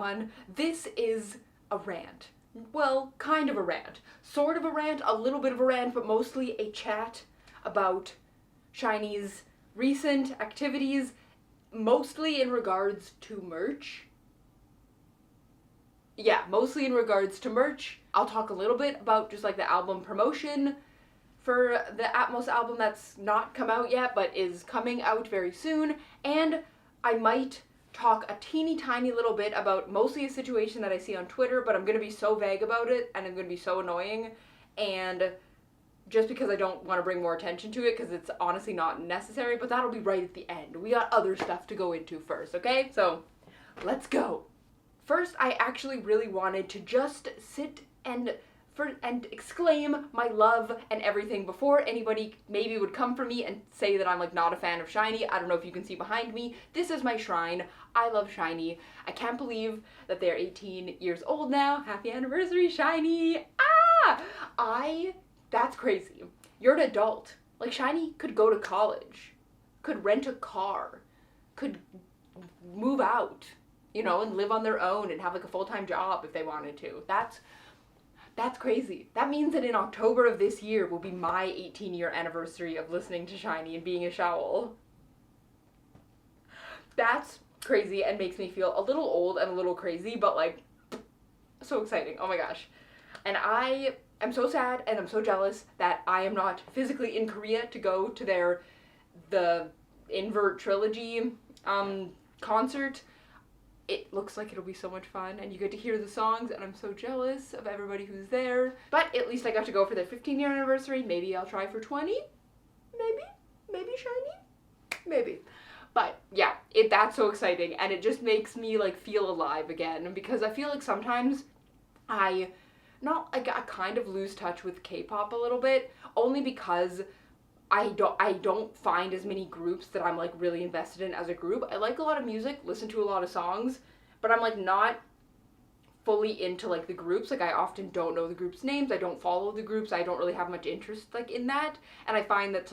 everyone. This is a rant. Well, kind of a rant. Sort of a rant, a little bit of a rant, but mostly a chat about SHINee's recent activities, mostly in regards to merch. Yeah, mostly in regards to merch. I'll talk a little bit about just like the album promotion for the Atmos album that's not come out yet, but is coming out very soon, and I might talk a teeny tiny little bit about mostly a situation that I see on Twitter, but I'm gonna be so vague about it, and I'm gonna be so annoying, and just because I don't want to bring more attention to it, because it's honestly not necessary, but that'll be right at the end. We got other stuff to go into first, okay? So, let's go. First, I actually really wanted to just sit and exclaim my love and everything before anybody maybe would come for me and say that I'm like not a fan of SHINee. I don't know if you can see behind me. This is my shrine. I love SHINee. I can't believe that they're 18 years old now. Happy anniversary, SHINee! That's crazy. You're an adult. Like, SHINee could go to college, could rent a car, could move out, you know, and live on their own and have like a full-time job if they wanted to. That's crazy. That means that in October of this year will be my 18-year anniversary of listening to SHINee and being a showl. That's crazy and makes me feel a little old and a little crazy, but like, so exciting. Oh my gosh. And I am so sad and I'm so jealous that I am not physically in Korea to go to the Invert Trilogy concert. It looks like it'll be so much fun, and you get to hear the songs, and I'm so jealous of everybody who's there. But at least I got to go for their 15-year anniversary. Maybe I'll try for 20? Maybe SHINee? Maybe. But yeah, that's so exciting, and it just makes me like feel alive again, because I feel like sometimes I kind of lose touch with K-pop a little bit, only because I don't find as many groups that I'm like really invested in as a group. I like a lot of music, listen to a lot of songs, but I'm like not fully into like the groups. Like, I often don't know the groups' names, I don't follow the groups, I don't really have much interest like in that, and I find that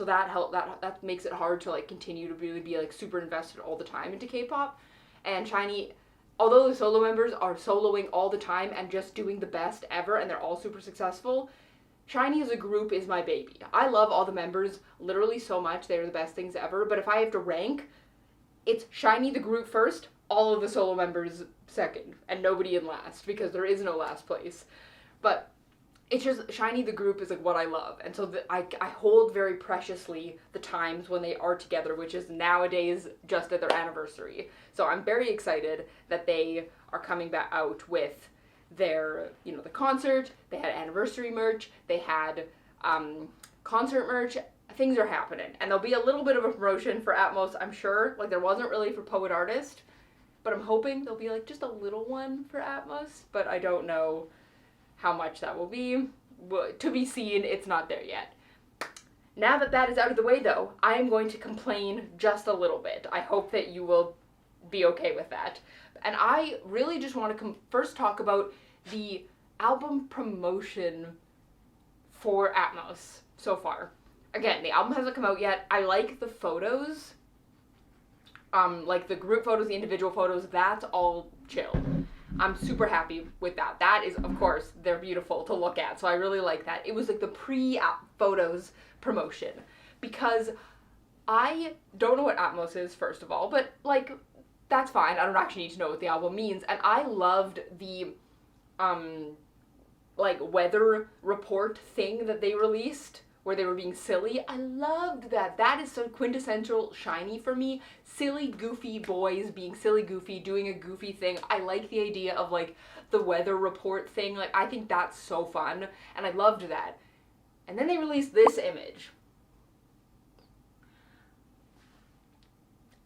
that makes it hard to like continue to really be like super invested all the time into K-pop. And SHINee, although the solo members are soloing all the time and just doing the best ever, and they're all super successful, SHINee as a group is my baby. I love all the members literally so much. They're the best things ever. But if I have to rank, it's SHINee the group first, all of the solo members second, and nobody in last, because there is no last place. But it's just, SHINee the group is like what I love. And so I hold very preciously the times when they are together, which is nowadays just at their anniversary. So I'm very excited that they are coming back out with their, you know, the concert. They had anniversary merch, they had concert merch. Things are happening, and there'll be a little bit of a promotion for Atmos, I'm sure. Like, there wasn't really for Poet Artist, but I'm hoping there'll be like just a little one for Atmos, but I don't know how much that will be. To be seen. It's not there yet. Now that that is out of the way though, I am going to complain just a little bit. I hope that you will be okay with that. And I really just want to first talk about the album promotion for Atmos so far. Again, the album hasn't come out yet. I like the photos. Like the group photos, the individual photos, that's all chill. I'm super happy with that. That is, of course, they're beautiful to look at, so I really like that. It was like the pre-photos promotion, because I don't know what Atmos is, first of all, but like, that's fine. I don't actually need to know what the album means. And I loved the, like, weather report thing that they released, where they were being silly. I loved that. That is so quintessential SHINee for me. Silly, goofy boys being silly, goofy, doing a goofy thing. I like the idea of, like, the weather report thing. Like, I think that's so fun, and I loved that. And then they released this image.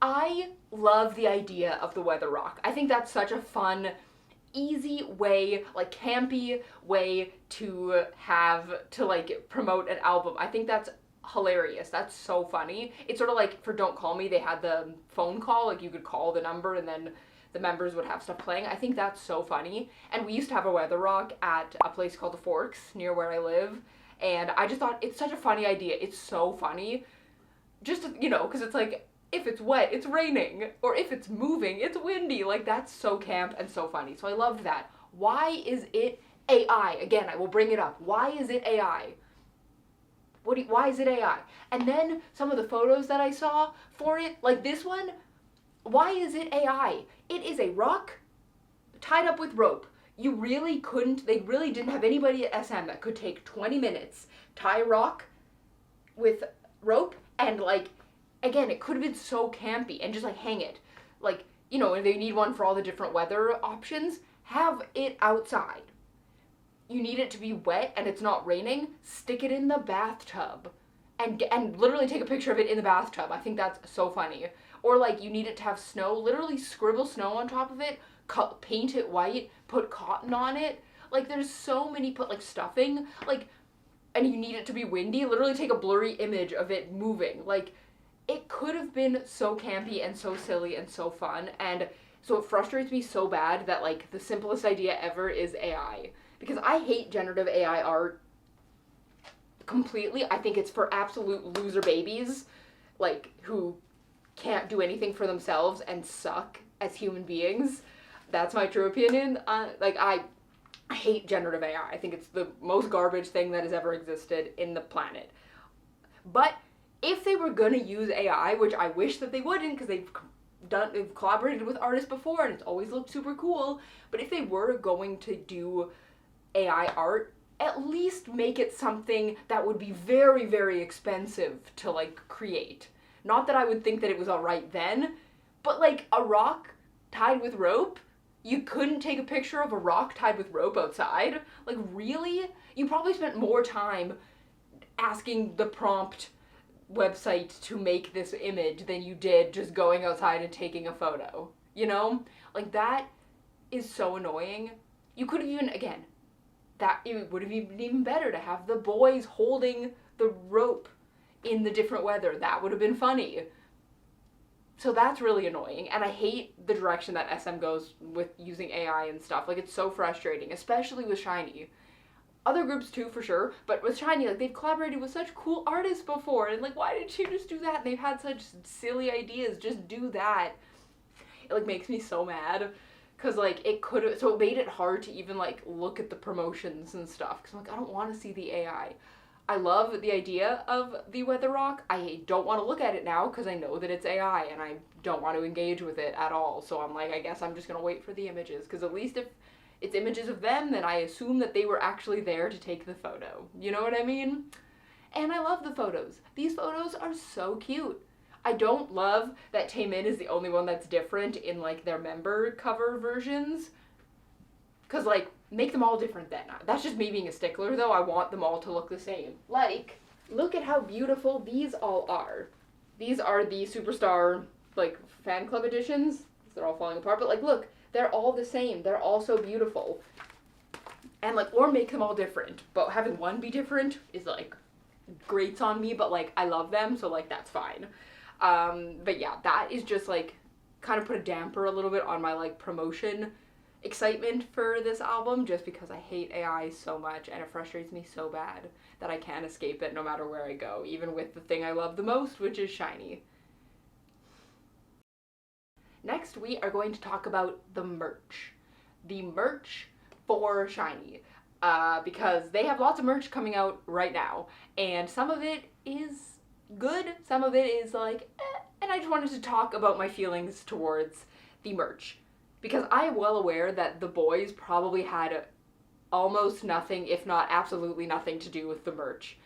I love the idea of the weather rock. I think that's such a fun, easy way, like campy way to have to like promote an album. I think that's hilarious. That's so funny. It's sort of like for Don't Call Me, they had the phone call, like you could call the number and then the members would have stuff playing. I think that's so funny. And we used to have a weather rock at a place called the Forks near where I live, and I just thought it's such a funny idea. It's so funny. Just, you know, because it's like, if it's wet, it's raining, or if it's moving, it's windy. Like, that's so camp and so funny. So I loved that. Why is it AI? Again, I will bring it up. Why is it AI? Why is it AI? And then some of the photos that I saw for it, like this one, why is it AI? It is a rock tied up with rope. You really couldn't, they really didn't have anybody at SM that could take 20 minutes, tie a rock with rope, and like, again, it could have been so campy, and just like hang it. Like, you know, and they need one for all the different weather options, have it outside. You need it to be wet and it's not raining, stick it in the bathtub. And literally take a picture of it in the bathtub. I think that's so funny. Or like, you need it to have snow, literally scribble snow on top of it, paint it white, put cotton on it. Like, there's so many, put like stuffing, like, and you need it to be windy, literally take a blurry image of it moving. Like, it could have been so campy and so silly and so fun, and so it frustrates me so bad that like the simplest idea ever is AI. Because I hate generative AI art completely. I think it's for absolute loser babies, like, who can't do anything for themselves and suck as human beings. That's my true opinion. Like, I hate generative AI. I think it's the most garbage thing that has ever existed in the planet. But if they were gonna use AI, which I wish that they wouldn't, because they've collaborated with artists before and it's always looked super cool, but if they were going to do AI art, at least make it something that would be very, very expensive to like create. Not that I would think that it was alright then, but like a rock tied with rope, you couldn't take a picture of a rock tied with rope outside? Like, really? You probably spent more time asking the prompt website to make this image than you did just going outside and taking a photo. You know? Like, that is so annoying. You could have even, again, that it would have been even better to have the boys holding the rope in the different weather. That would have been funny. So that's really annoying, and I hate the direction that SM goes with using AI and stuff. Like, it's so frustrating, especially with SHINee. Other groups too, for sure, but with SHINee, like, they've collaborated with such cool artists before, and like, why didn't you just do that? And they've had such silly ideas, just do that. It like makes me so mad. Cause like, it could have, so it made it hard to even like look at the promotions and stuff. Cause I'm like, I don't want to see the AI. I love the idea of the weather rock. I don't want to look at it now because I know that it's AI and I don't want to engage with it at all. So I'm like, I guess I'm just gonna wait for the images, because at least if it's images of them, then I assume that they were actually there to take the photo. You know what I mean? And I love the photos. These photos are so cute. I don't love that Taemin is the only one that's different in like their member cover versions. Cause like, make them all different then. That's just me being a stickler though. I want them all to look the same. Like, look at how beautiful these all are. These are the Superstar like fan club editions. They're all falling apart, but like, look, they're all the same. They're all so beautiful. And like, or make them all different. But having one be different is like, grates on me, but like, I love them, so like, that's fine. But yeah, that is just like, kind of put a damper a little bit on my like promotion excitement for this album, just because I hate AI so much and it frustrates me so bad that I can't escape it no matter where I go, even with the thing I love the most, which is SHINee. Next, we are going to talk about the merch. The merch for SHINee. Because they have lots of merch coming out right now, and some of it is good, some of it is like, and I just wanted to talk about my feelings towards the merch. Because I am well aware that the boys probably had almost nothing, if not absolutely nothing, to do with the merch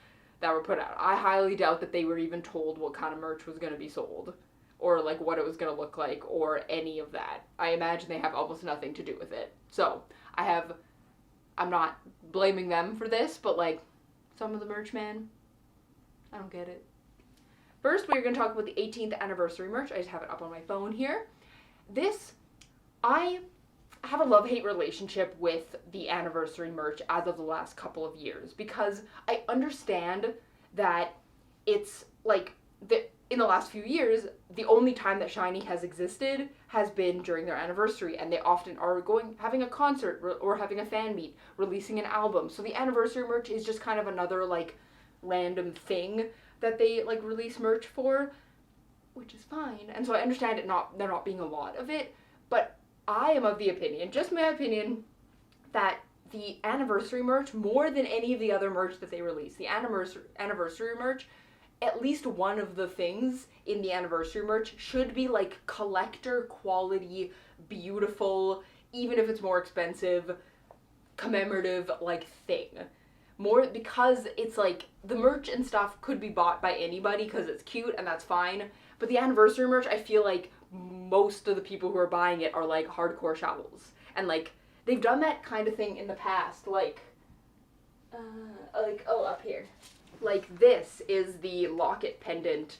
that were put out. I highly doubt that they were even told what kind of merch was going to be sold, or like what it was going to look like, or any of that. I imagine they have almost nothing to do with it. So, I'm not blaming them for this, but like, some of the merch, man, I don't get it. First, we're going to talk about the 18th anniversary merch. I just have it up on my phone here. This, I have a love-hate relationship with the anniversary merch as of the last couple of years, because I understand that it's like, in the last few years, the only time that SHINee has existed has been during their anniversary, and they often are having a concert or having a fan meet, releasing an album. So the anniversary merch is just kind of another like random thing that they like release merch for. which is fine. And so I understand there not being a lot of it, but I am of the opinion, just my opinion, that the anniversary merch, more than any of the other merch that they release, the anniversary merch, at least one of the things in the anniversary merch should be like collector quality, beautiful, even if it's more expensive, commemorative like thing. More because it's like the merch and stuff could be bought by anybody because it's cute and that's fine, but the anniversary merch, I feel like most of the people who are buying it are like hardcore shovels, and like they've done that kind of thing in the past, like oh, up here, like this is the locket pendant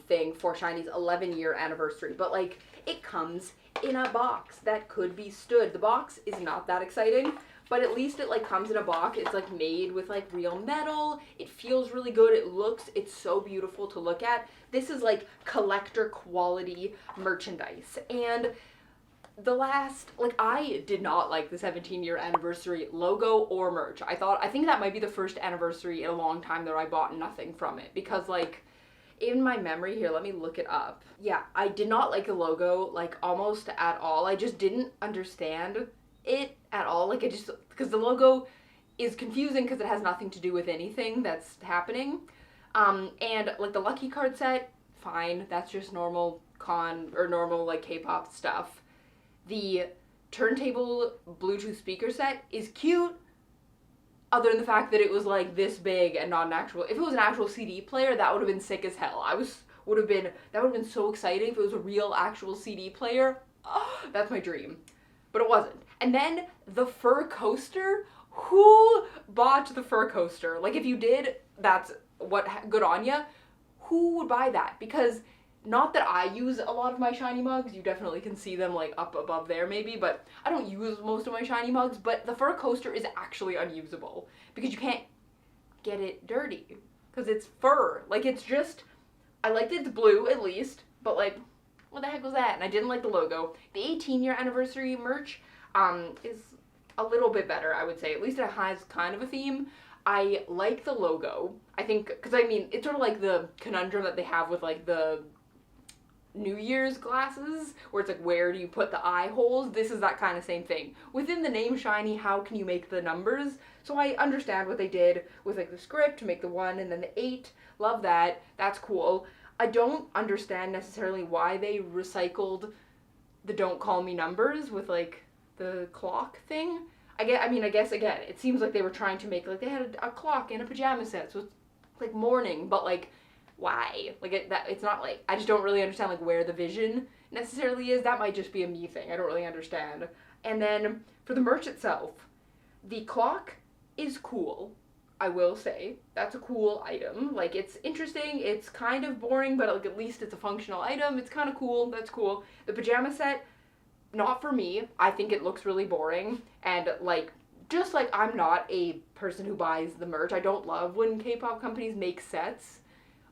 thing for SHINee's 11-year anniversary, but like it comes in a box that could be stood. The box is not that exciting, but at least it like comes in a box. It's like made with like real metal. It feels really good. It's so beautiful to look at. This is like collector quality merchandise. And I did not like the 17-year anniversary logo or merch. I think that might be the first anniversary in a long time that I bought nothing from it, because like in my memory here, let me look it up. Yeah, I did not like the logo like almost at all. I just didn't understand it at all. Like because the logo is confusing because it has nothing to do with anything that's happening. And like the lucky card set, fine, that's just normal normal like K-pop stuff. The turntable Bluetooth speaker set is cute, other than the fact that it was like this big and not an actual. If it was an actual CD player, that would have been sick as hell. That would have been so exciting if it was a real actual CD player. Oh, that's my dream. But it wasn't. And then the fur coaster. Who bought the fur coaster? Like if you did, that's good on ya. Who would buy that? Because not that I use a lot of my SHINee mugs, you definitely can see them like up above there maybe, but I don't use most of my SHINee mugs, but the fur coaster is actually unusable because you can't get it dirty because it's fur. Like it's just, I liked it's blue at least, but like what the heck was that? And I didn't like the logo. The 18-year anniversary merch is a little bit better, I would say. At least it has kind of a theme. I like the logo. I think, because I mean, it's sort of like the conundrum that they have with like the New Year's glasses, where it's like, where do you put the eye holes? This is that kind of same thing. Within the name SHINee, how can you make the numbers? So I understand what they did with like the script to make the 1 and then the 8. Love that. That's cool. I don't understand necessarily why they recycled the don't call me numbers with like the clock thing. I guess again, it seems like they were trying to make, like they had a clock and a pajama set, so it's like morning, but like why? Like it's not like, I just don't really understand like where the vision necessarily is. That might just be a me thing. I don't really understand. And then for the merch itself, the clock is cool. I will say that's a cool item. Like it's interesting. It's kind of boring, but like at least it's a functional item. It's kind of cool. That's cool. The pajama set, not for me. I think it looks really boring, and like just like I'm not a person who buys the merch. I don't love when K-pop companies make sets,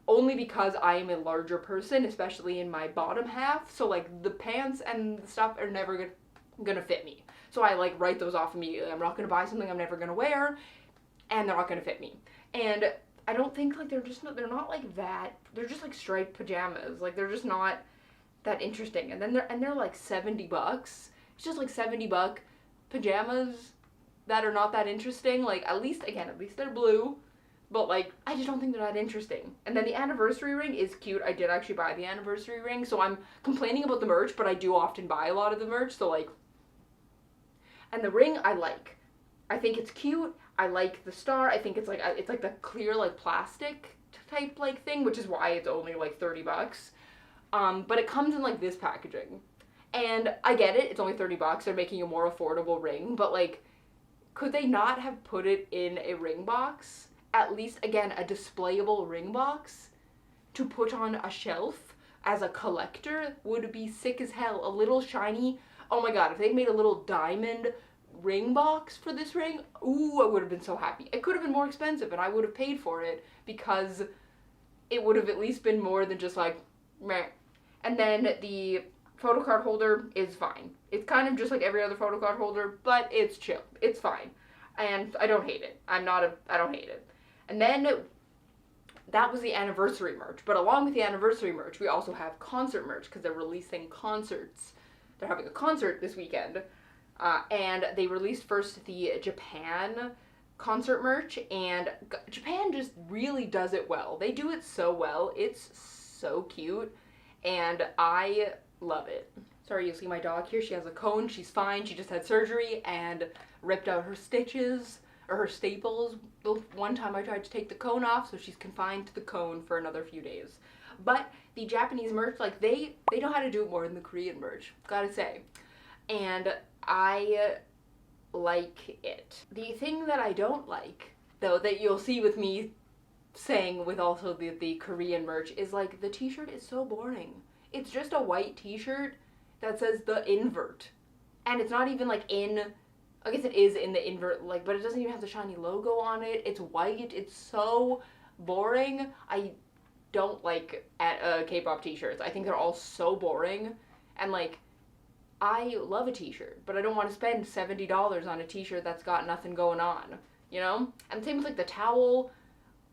only because I am a larger person, especially in my bottom half. So like the pants and the stuff are never gonna fit me. So I like write those off immediately. I'm not gonna buy something I'm never gonna wear, and they're not gonna fit me. And I don't think like they're not like that. They're just like striped pajamas. Like they're just not that interesting. And then they're like $70. It's just like $70 pajamas that are not that interesting. Like at least they're blue, but like I just don't think they're that interesting. And then the anniversary ring is cute. I did actually buy the anniversary ring, so I'm complaining about the merch, but I do often buy a lot of the merch, so like. And the ring I like. I think it's cute. I like the star. I think it's like the clear like plastic type like thing, which is why it's only like $30. But it comes in like this packaging, and I get it. It's only $30. They're making a more affordable ring, but like, could they not have put it in a ring box? At least, again, a displayable ring box to put on a shelf as a collector would be sick as hell. A little SHINee. Oh my god, if they made a little diamond ring box for this ring, ooh, I would have been so happy. It could have been more expensive, and I would have paid for it because it would have at least been more than just like meh. And then the photo card holder is fine. It's kind of just like every other photo card holder, but it's chill. It's fine. And I don't hate it. I don't hate it. And then that was the anniversary merch. But along with the anniversary merch, we also have concert merch because they're releasing concerts. They're having a concert this weekend. And they released first the Japan concert merch, and Japan just really does it well. They do it so well. It's so cute, and I love it. Sorry, you see my dog here. She has a cone. She's fine. She just had surgery and ripped out her stitches, or her staples. One time I tried to take the cone off, so she's confined to the cone for another few days. But the Japanese merch, like, they know how to do it more than the Korean merch, gotta say. And I like it. The thing that I don't like, though, that you'll see with me saying with also the Korean merch, is like the t-shirt is so boring. It's just a white t-shirt that says the invert. And it's not even like I guess it is in the invert, like, but it doesn't even have the SHINee logo on it. It's white. It's so boring. I don't like K-pop t-shirts. I think they're all so boring. And like, I love a t-shirt, but I don't want to spend $70 on a t-shirt that's got nothing going on, you know? And same with like the towel.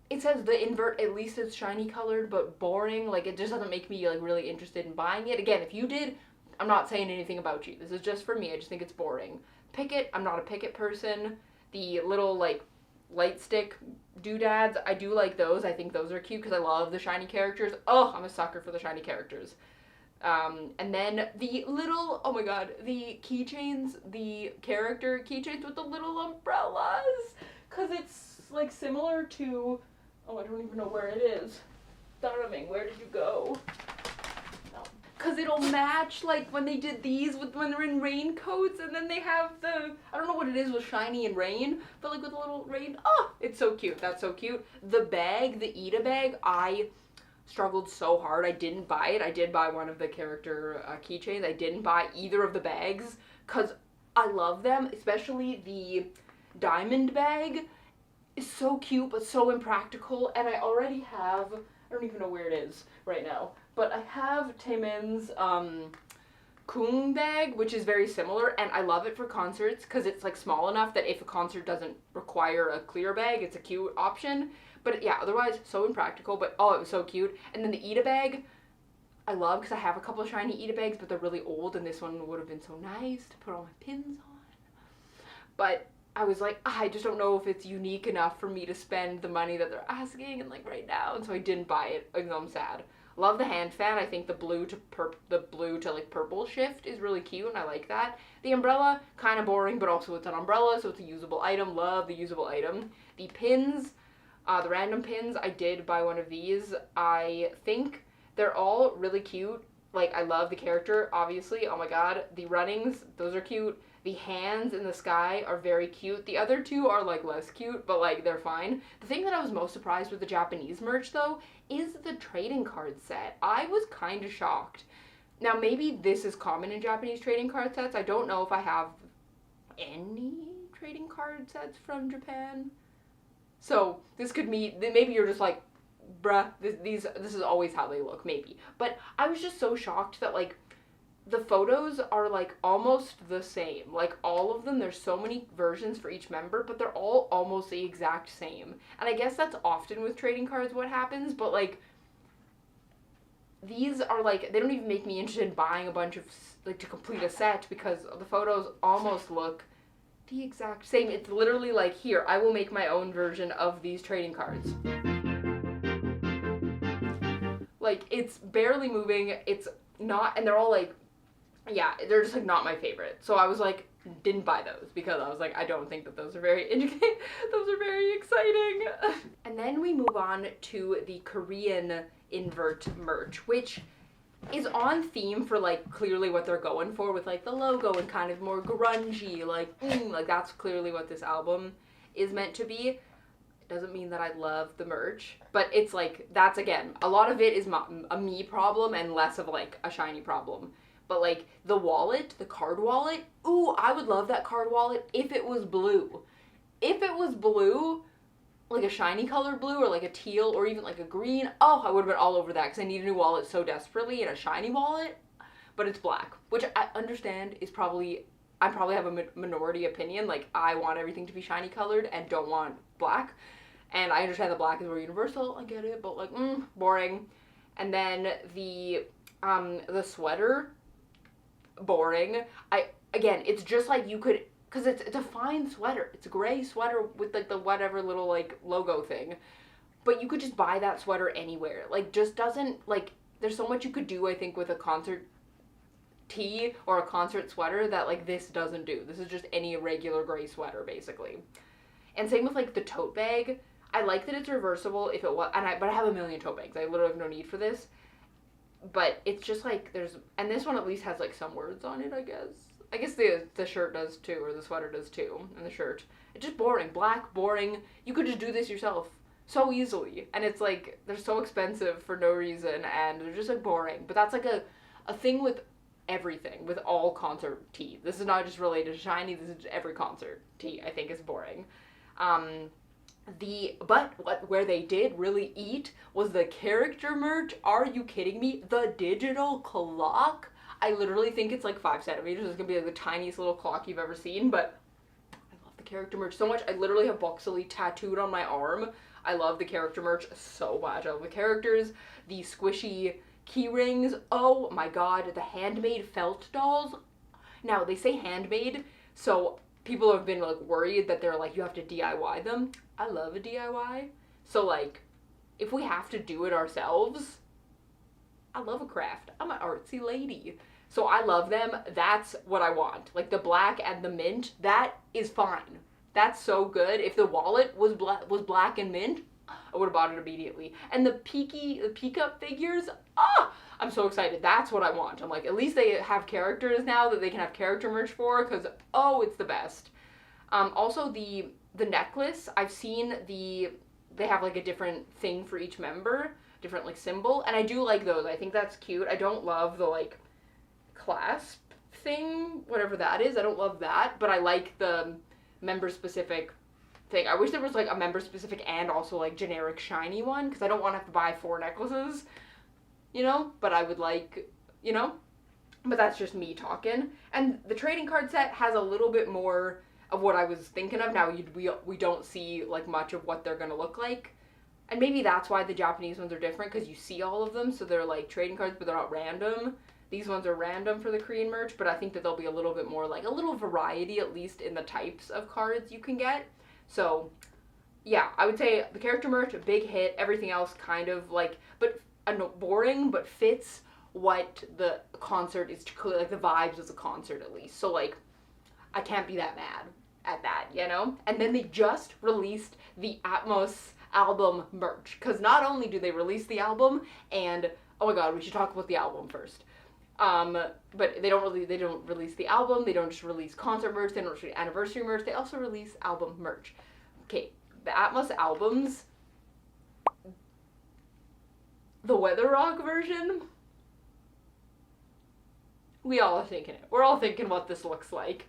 It says the invert, at least it's SHINee colored, but boring. Like, it just doesn't make me like really interested in buying it. Again, if you did, I'm not saying anything about you. This is just for me. I just think it's boring. Picket, I'm not a Picket person. The little like light stick doodads, I do like those. I think those are cute because I love the SHINee characters. Oh, I'm a sucker for the SHINee characters. And then the little, oh my god, the keychains, the character keychains with the little umbrellas, because it's like similar to, oh, I don't even know where it is. Darling, where did you go? No. Because it'll match like when they did these when they're in raincoats, and then they have the, I don't know what it is with SHINee and rain, but like with a little rain, oh, it's so cute. That's so cute. The bag, the youthe bag, I struggled so hard. I didn't buy it. I did buy one of the character keychains. I didn't buy either of the bags because I love them, especially the diamond bag is so cute but so impractical, and I already have, I don't even know where it is right now, but I have Taemin's Kung bag, which is very similar, and I love it for concerts because it's like small enough that if a concert doesn't require a clear bag, it's a cute option. But yeah, otherwise, so impractical, but oh, it was so cute. And then the youthe bag, I love because I have a couple of SHINee youthe bags, but they're really old, and this one would have been so nice to put all my pins on. But I was like, I just don't know if it's unique enough for me to spend the money that they're asking, and like right now, and so I didn't buy it, even though I'm sad. Love the hand fan. I think the blue to like purple shift is really cute, and I like that. The umbrella, kind of boring, but also it's an umbrella, so it's a usable item. Love the usable item. The pins, the random pins, I did buy one of these. I think they're all really cute. Like, I love the character, obviously. Oh my god. The runnings, those are cute. The hands in the sky are very cute. The other two are, like, less cute, but, like, they're fine. The thing that I was most surprised with the Japanese merch, though, is the trading card set. I was kind of shocked. Now, maybe this is common in Japanese trading card sets. I don't know if I have any trading card sets from Japan. So, this could mean, maybe you're just like, bruh, this is always how they look, maybe. But I was just so shocked that, like, the photos are, like, almost the same. Like, all of them, there's so many versions for each member, but they're all almost the exact same. And I guess that's often with trading cards what happens, but, like, these are, like, they don't even make me interested in buying a bunch of, like, to complete a set, because the photos almost look the exact same. It's literally like, here, I will make my own version of these trading cards. Like, it's barely moving, it's not, and they're all like, yeah, they're just like not my favorite. So I was like, didn't buy those because I was like, I don't think that those are very exciting. And then we move on to the Korean invert merch, which is on theme for, like, clearly what they're going for with, like, the logo and kind of more grungy, like that's clearly what this album is meant to be. It doesn't mean that I love the merch, but it's, like, that's, again, a lot of it is a me problem and less of, like, a SHINee problem. But, like, the wallet, the card wallet, ooh, I would love that card wallet if it was blue. If it was blue, like a SHINee colored blue or like a teal or even like a green, oh, I would have been all over that because I need a new wallet so desperately and a SHINee wallet, but it's black, which I understand is probably, I probably have a minority opinion, like I want everything to be SHINee colored and don't want black, And I understand the black is more universal, I get it, but like, boring. And then the sweater, boring. Again, it's just like you could, because it's a fine sweater. It's a gray sweater with like the whatever little like logo thing. But you could just buy that sweater anywhere. Like, just doesn't, like, there's so much you could do, I think, with a concert tee or a concert sweater that, like, this doesn't do. This is just any regular gray sweater, basically. And same with, like, the tote bag. I like that it's reversible if it was, but I have a million tote bags. I literally have no need for this. But it's just, like, and this one at least has, like, some words on it, I guess. I guess the shirt does, too, or the sweater does, too, and the shirt. It's just boring. Black, boring. You could just do this yourself so easily, and it's like they're so expensive for no reason, and they're just like boring. But that's like a thing with everything, with all concert tee. This is not just related to SHINee, this is every concert tee, I think, is boring. Where they did really eat was the character merch. Are you kidding me? The digital clock. I literally think it's like 5 centimeters. It's gonna be like the tiniest little clock you've ever seen, but I love the character merch so much. I literally have Boxily tattooed on my arm. I love the character merch so much. I love the characters, the squishy key rings. Oh my god, the handmade felt dolls. Now, they say handmade, so people have been like worried that they're like, you have to DIY them. I love a DIY. So like, if we have to do it ourselves, I love a craft. I'm an artsy lady. So I love them. That's what I want. Like the black and the mint, that is fine. That's so good. If the wallet was black and mint, I would have bought it immediately. And the peek-up figures, I'm so excited. That's what I want. I'm like, at least they have characters now that they can have character merch for, because, it's the best. Also, the necklace, I've seen they have, like, a different thing for each member, different, like, symbol, and I do like those. I think that's cute. I don't love the, like, clasp thing, whatever that is. I don't love that, but I like the member-specific thing. I wish there was, like, a member-specific and also, like, generic SHINee one, because I don't want to have to buy 4 necklaces, you know? But I would like, you know? But that's just me talking. And the trading card set has a little bit more of what I was thinking of. Now, we don't see, like, much of what they're gonna look like. And maybe that's why the Japanese ones are different, because you see all of them, so they're, like, trading cards, but they're not random. These ones are random for the Korean merch, but I think that there'll be a little bit more, like, a little variety, at least, in the types of cards you can get. So, yeah, I would say the character merch, a big hit. Everything else kind of, like, boring, but fits what the concert is, like, the vibes of the concert, at least. So, like, I can't be that mad at that, you know? And then they just released the Atmos album merch, because not only do they release the album, and, oh my god, we should talk about the album first. But they don't release the album, they don't just release concert merch, they don't release anniversary merch, they also release album merch. Okay, the Atmos albums, the Weather Rock version, we all are thinking it. We're all thinking what this looks like.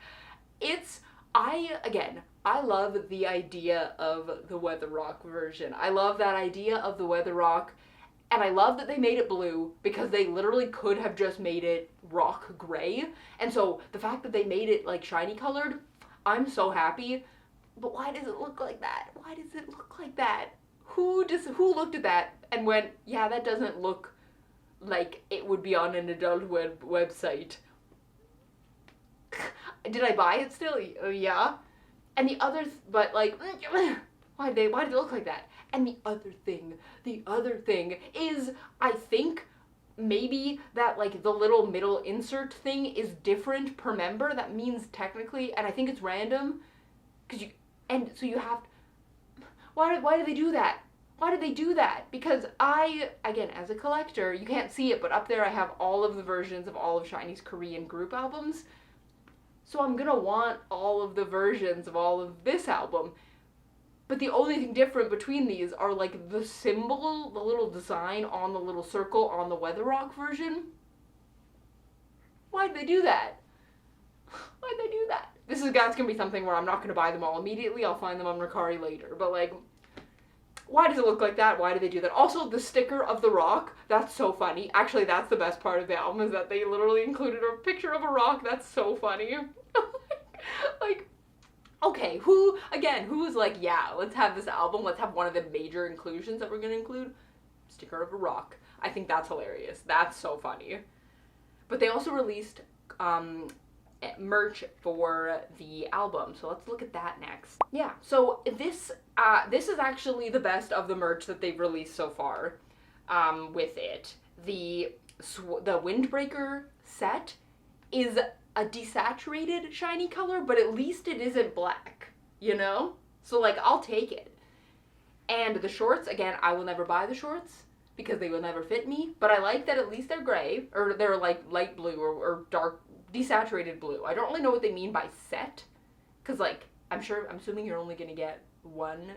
I love the idea of the Weather Rock version. I love that idea of the Weather Rock. And I love that they made it blue, because they literally could have just made it rock gray. And so the fact that they made it like SHINee colored, I'm so happy. But why does it look like that? Why does it look like that? Who looked at that and went, yeah, that doesn't look like it would be on an adult website. Did I buy it still? Yeah. And the others, but like, why did it look like that? And the other thing is, I think maybe that, like, the little middle insert thing is different per member. That means technically, and I think it's random, so you have, why do they do that? Why did they do that? Because again, as a collector, you can't see it, but up there I have all of the versions of all of SHINee's Korean group albums. So I'm gonna want all of the versions of all of this album. But the only thing different between these are, like, the symbol, the little design on the little circle on the Weather Rock version. Why'd they do that? Why'd they do that? That's gonna be something where I'm not gonna buy them all immediately. I'll find them on Mercari later. But, like, why does it look like that? Why do they do that? Also, the sticker of the rock, that's so funny. Actually, that's the best part of the album, is that they literally included a picture of a rock. That's so funny. Like, Okay, who was like, yeah, let's have this album, let's have one of the major inclusions that we're gonna include? Sticker of a rock. I think that's hilarious. That's so funny. But they also released merch for the album, so let's look at that next. Yeah, so this is actually the best of the merch that they've released so far. With it, the windbreaker set is a desaturated SHINee color, but at least it isn't black, you know? So like, I'll take it. And the shorts, again, I will never buy the shorts because they will never fit me, but I like that at least they're gray, or they're like light blue or dark desaturated blue. I don't really know what they mean by set, because like, I'm assuming you're only gonna get one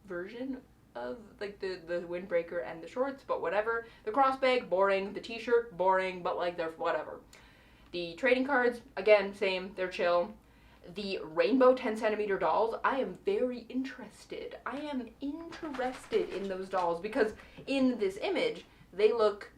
version of like the windbreaker and the shorts, but whatever. The crossbag, boring. The t-shirt, boring, but like, they're whatever. The trading cards, again, same, they're chill. The rainbow 10cm dolls, I am very interested. I am interested in those dolls because in this image, they look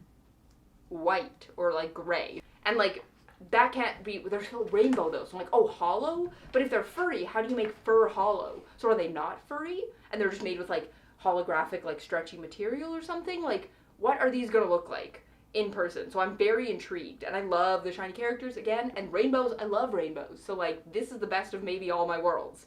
white or like gray. And like, that can't be, they're still rainbow though. So I'm like, oh, hollow? But if they're furry, how do you make fur hollow? So are they not furry? And they're just made with like holographic, like stretchy material or something? Like, what are these gonna look like in person? So I'm very intrigued, and I love the SHINee characters again, and rainbows, I love rainbows. So like, this is the best of maybe all my worlds.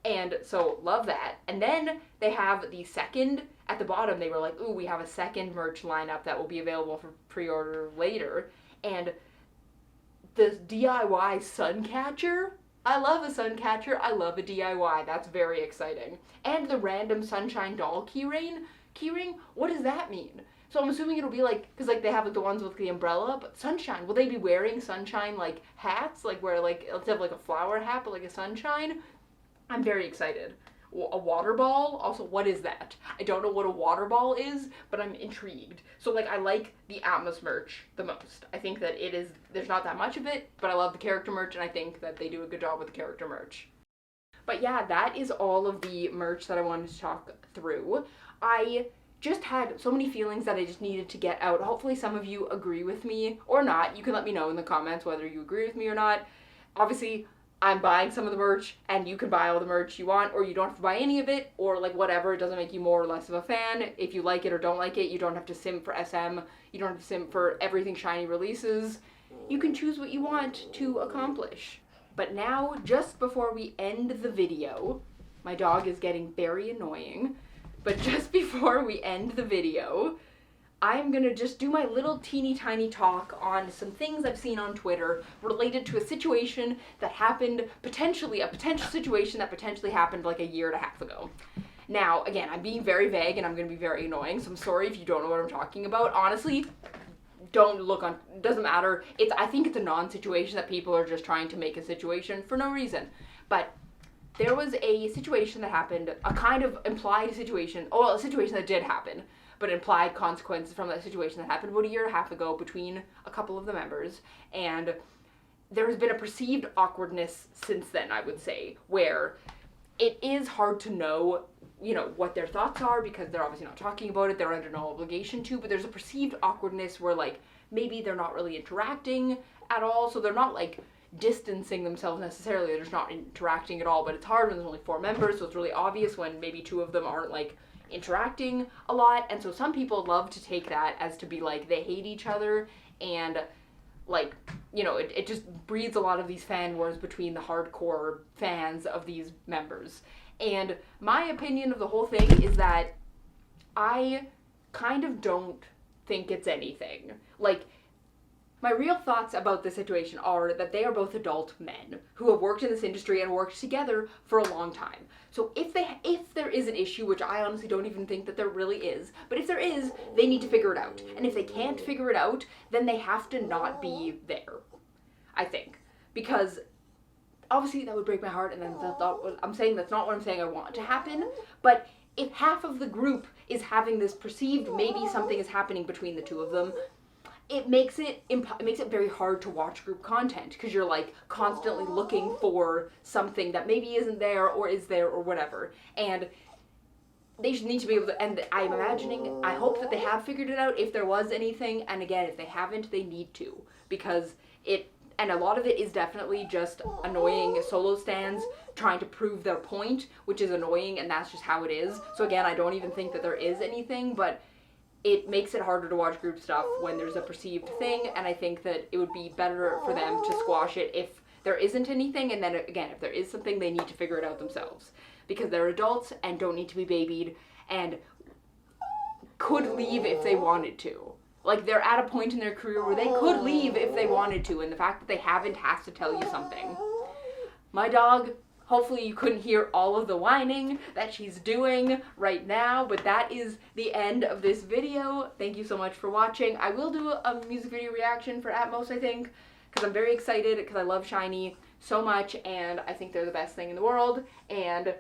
And so love that. And then they have the second, at the bottom they were like, ooh, we have a second merch lineup that will be available for pre-order later. And the DIY sun catcher, I love a sun catcher, I love a DIY, that's very exciting. And the random sunshine doll keyring, what does that mean? So I'm assuming it'll be like, because like they have like the ones with the umbrella, but sunshine, will they be wearing sunshine like hats? Like where like, let's have like a flower hat, but like a sunshine? I'm very excited. A water ball, also what is that? I don't know what a water ball is, but I'm intrigued. So like, I like the Atmos merch the most. I think that it is, there's not that much of it, but I love the character merch, and I think that they do a good job with the character merch. But yeah, that is all of the merch that I wanted to talk through. I just had so many feelings that I just needed to get out. Hopefully some of you agree with me or not. You can let me know in the comments whether you agree with me or not. Obviously, I'm buying some of the merch, and you can buy all the merch you want, or you don't have to buy any of it, or like whatever. It doesn't make you more or less of a fan. If you like it or don't like it, you don't have to simp for SM. You don't have to simp for everything SHINee releases. You can choose what you want to accomplish. But now, just before we end the video, my dog is getting very annoying, but just before we end the video, I'm gonna just do my little teeny tiny talk on some things I've seen on Twitter related to a situation that happened, a potential situation that potentially happened like a year and a half ago. Now, again, I'm being very vague and I'm gonna be very annoying, so I'm sorry if you don't know what I'm talking about. Honestly, don't look on, it doesn't matter. I think it's a non-situation that people are just trying to make a situation for no reason. But there was a situation that happened, a kind of implied situation, a situation that did happen, but implied consequences from that situation that happened about a year and a half ago between a couple of the members, and there has been a perceived awkwardness since then, I would say, where it is hard to know, you know, what their thoughts are, because they're obviously not talking about it, they're under no obligation to, but there's a perceived awkwardness where, like, maybe they're not really interacting at all, so they're not, like, distancing themselves necessarily, they're just not interacting at all, but it's hard when there's only 4 members, so it's really obvious when maybe 2 of them aren't, like, interacting a lot, and so some people love to take that as to be like they hate each other, and like, you know, it just breeds a lot of these fan wars between the hardcore fans of these members. And my opinion of the whole thing is that I kind of don't think it's anything. Like, my real thoughts about this situation are that they are both adult men who have worked in this industry and worked together for a long time. So if there is an issue, which I honestly don't even think that there really is, but if there is, they need to figure it out. And if they can't figure it out, then they have to not be there, I think. Because obviously that would break my heart, and then I'm saying that's not what I'm saying I want to happen, but if half of the group is having this perceived maybe something is happening between the 2 of them, it makes it very hard to watch group content, because you're like constantly looking for something that maybe isn't there or is there or whatever. And they should need to be able to, and I'm imagining, I hope that they have figured it out if there was anything, and again, if they haven't, they need to, because and a lot of it is definitely just annoying solo stans trying to prove their point, which is annoying, and that's just how it is. So again, I don't even think that there is anything, but it makes it harder to watch group stuff when there's a perceived thing, and I think that it would be better for them to squash it if there isn't anything, and then again, if there is something, they need to figure it out themselves. Because they're adults and don't need to be babied, and could leave if they wanted to. Like, they're at a point in their career where they could leave if they wanted to, and the fact that they haven't has to tell you something. My dog, hopefully you couldn't hear all of the whining that she's doing right now, but that is the end of this video. Thank you so much for watching. I will do a music video reaction for Atmos, I think, because I'm very excited, because I love SHINee so much, and I think they're the best thing in the world, and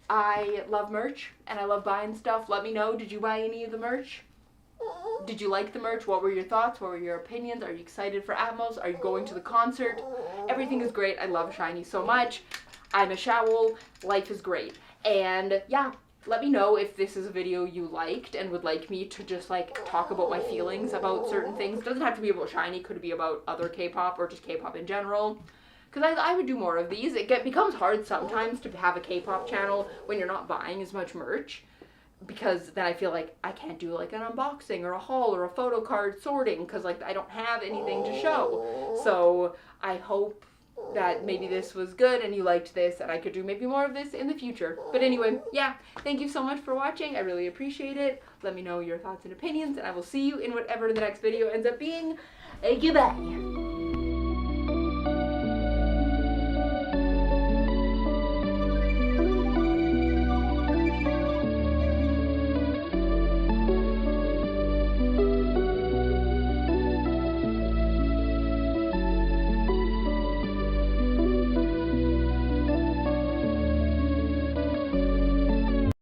I love merch, and I love buying stuff. Let me know, did you buy any of the merch? Did you like the merch? What were your thoughts? What were your opinions? Are you excited for Atmos? Are you going to the concert? Everything is great. I love SHINee so much. I'm a showl. Life is great. And yeah, let me know if this is a video you liked and would like me to just like talk about my feelings about certain things. It doesn't have to be about SHINee. It could be about other K-pop or just K-pop in general. Because I would do more of these. It becomes hard sometimes to have a K-pop channel when you're not buying as much merch. Because then I feel like I can't do like an unboxing or a haul or a photo card sorting because like I don't have anything to show. So I hope that maybe this was good and you liked this and I could do maybe more of this in the future. But anyway, yeah, thank you so much for watching. I really appreciate it. Let me know your thoughts and opinions, and I will see you in whatever the next video ends up being. Goodbye.